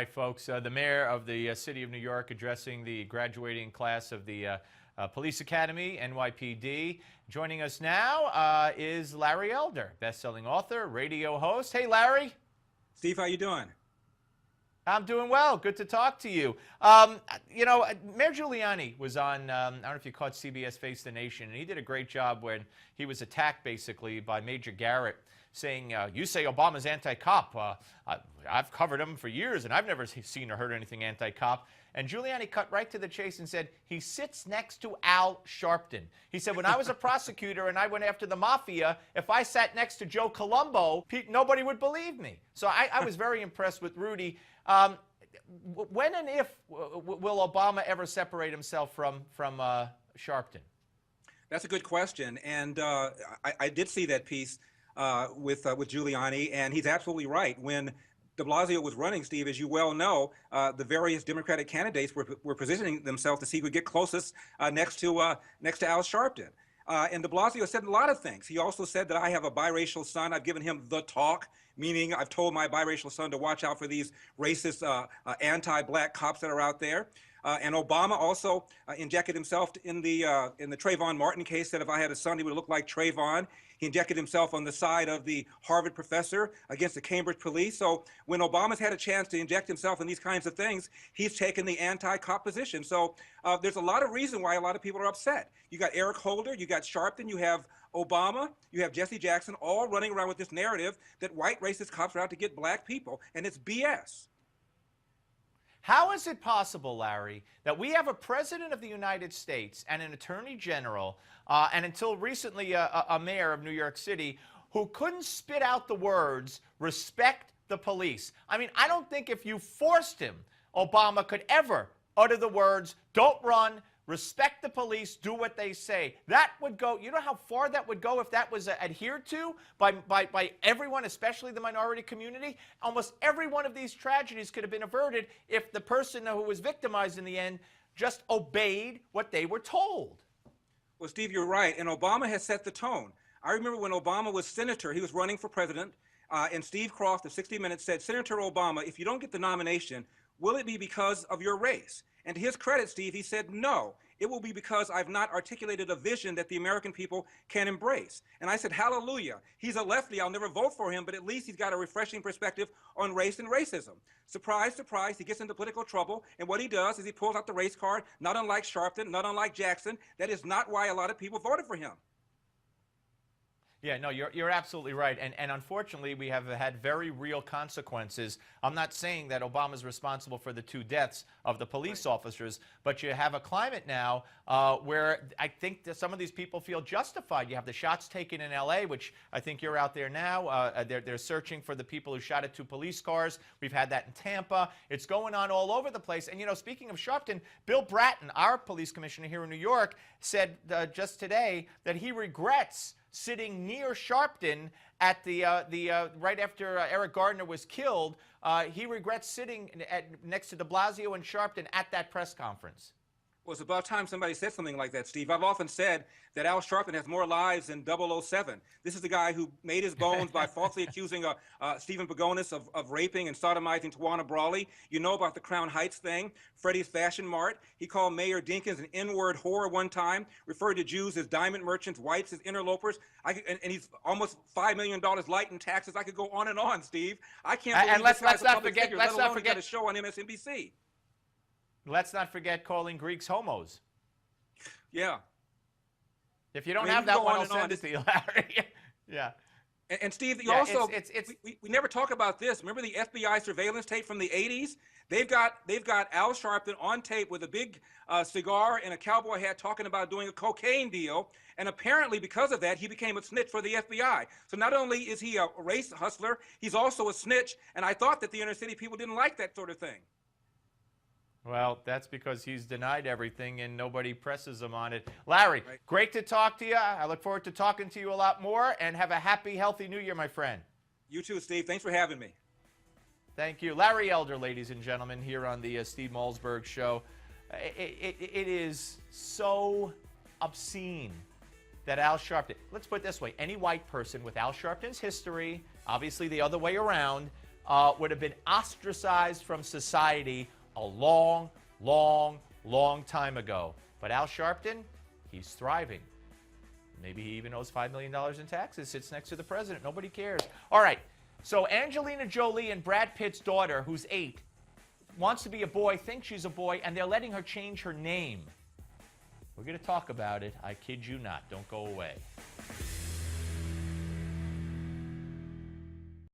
right, folks. The mayor of the city of New York addressing the graduating class of the Police Academy, NYPD. Joining us now is Larry Elder, best-selling author, radio host. Hey, Larry. Steve, how you doing? I'm doing well. Good to talk to you. Mayor Giuliani was on, I don't know if you caught CBS Face the Nation, and he did a great job when he was attacked, basically, by Major Garrett, saying, you say Obama's anti-cop. I've covered him for years, and I've never seen or heard anything anti-cop. And Giuliani cut right to the chase and said, he sits next to Al Sharpton. He said, when I was a prosecutor and I went after the mafia, if I sat next to Joe Colombo, nobody would believe me. So I was very impressed with Rudy. When and if will Obama ever separate himself from Sharpton? That's a good question, and I did see that piece with Giuliani, and he's absolutely right. When de Blasio was running, Steve, as you well know, the various Democratic candidates were positioning themselves to see who would get closest next to Al Sharpton. And de Blasio said a lot of things. He also said that I have a biracial son. I've given him the talk, meaning I've told my biracial son to watch out for these racist, anti-black cops that are out there. And Obama also injected himself in the Trayvon Martin case, said if I had a son, he would look like Trayvon. He injected himself on the side of the Harvard professor against the Cambridge police. So when Obama's had a chance to inject himself in these kinds of things, he's taken the anti-cop position. So there's a lot of reason why a lot of people are upset. You got Eric Holder, you got Sharpton, you have Obama, you have Jesse Jackson, all running around with this narrative that white racist cops are out to get black people, and it's BS. How is it possible, Larry, that we have a president of the United States and an attorney general, and until recently a mayor of New York City, who couldn't spit out the words, respect the police? I mean, I don't think if you forced him, Obama could ever utter the words, don't run, respect the police, do what they say. That would go, you know how far that would go if that was adhered to by everyone, especially the minority community? Almost every one of these tragedies could have been averted if the person who was victimized in the end just obeyed what they were told. Well, Steve, you're right, and Obama has set the tone. I remember when Obama was senator, he was running for president, and Steve Croft of 60 Minutes said, Senator Obama, if you don't get the nomination, will it be because of your race? And to his credit, Steve, he said, no, it will be because I've not articulated a vision that the American people can embrace. And I said, hallelujah. He's a lefty. I'll never vote for him, but at least he's got a refreshing perspective on race and racism. Surprise, surprise, he gets into political trouble, and what he does is he pulls out the race card, not unlike Sharpton, not unlike Jackson. That is not why a lot of people voted for him. Yeah, no, you're absolutely right. And unfortunately, we have had very real consequences. I'm not saying that Obama's responsible for the 2 deaths of the police officers, but you have a climate now where I think that some of these people feel justified. You have the shots taken in L.A., which I think you're out there now. They're searching for the people who shot at 2 police cars. We've had that in Tampa. It's going on all over the place. And, you know, speaking of Sharpton, Bill Bratton, our police commissioner here in New York, said just today that he regrets sitting near Sharpton at right after Eric Gardner was killed. He regrets sitting next to de Blasio and Sharpton at that press conference. Well, it's about time somebody said something like that, Steve. I've often said that Al Sharpton has more lives than 007. This is the guy who made his bones by falsely accusing Stephen Pagonis of raping and sodomizing Tawana Brawley. You know about the Crown Heights thing, Freddie's Fashion Mart. He called Mayor Dinkins an N-word whore one time, referred to Jews as diamond merchants, whites as interlopers. And he's almost $5 million light in taxes. I could go on, Steve. I can't believe and let's not forget, let alone he got a show on MSNBC. Let's not forget calling Greeks homos. Yeah. If you don't have that one, I'll send it to you, Larry. Yeah. And Steve, yeah, also, we never talk about this. Remember the FBI surveillance tape from the 80s? They've got Al Sharpton on tape with a big cigar and a cowboy hat talking about doing a cocaine deal. And apparently because of that, he became a snitch for the FBI. So not only is he a race hustler, he's also a snitch. And I thought that the inner city people didn't like that sort of thing. Well, that's because he's denied everything and nobody presses him on it. Larry, right. Great to talk to you. I look forward to talking to you a lot more, and have a happy, healthy New Year, my friend. You too, Steve. Thanks for having me. Thank you. Larry Elder, ladies and gentlemen, here on the Steve Malzberg Show. It is so obscene that Al Sharpton, let's put it this way, any white person with Al Sharpton's history, obviously the other way around, would have been ostracized from society a long, long, long time ago. But Al Sharpton, he's thriving. Maybe he even owes $5 million in taxes, sits next to the president. Nobody cares. All right, so Angelina Jolie and Brad Pitt's daughter, who's 8, wants to be a boy, thinks she's a boy, and they're letting her change her name. We're going to talk about it. I kid you not. Don't go away.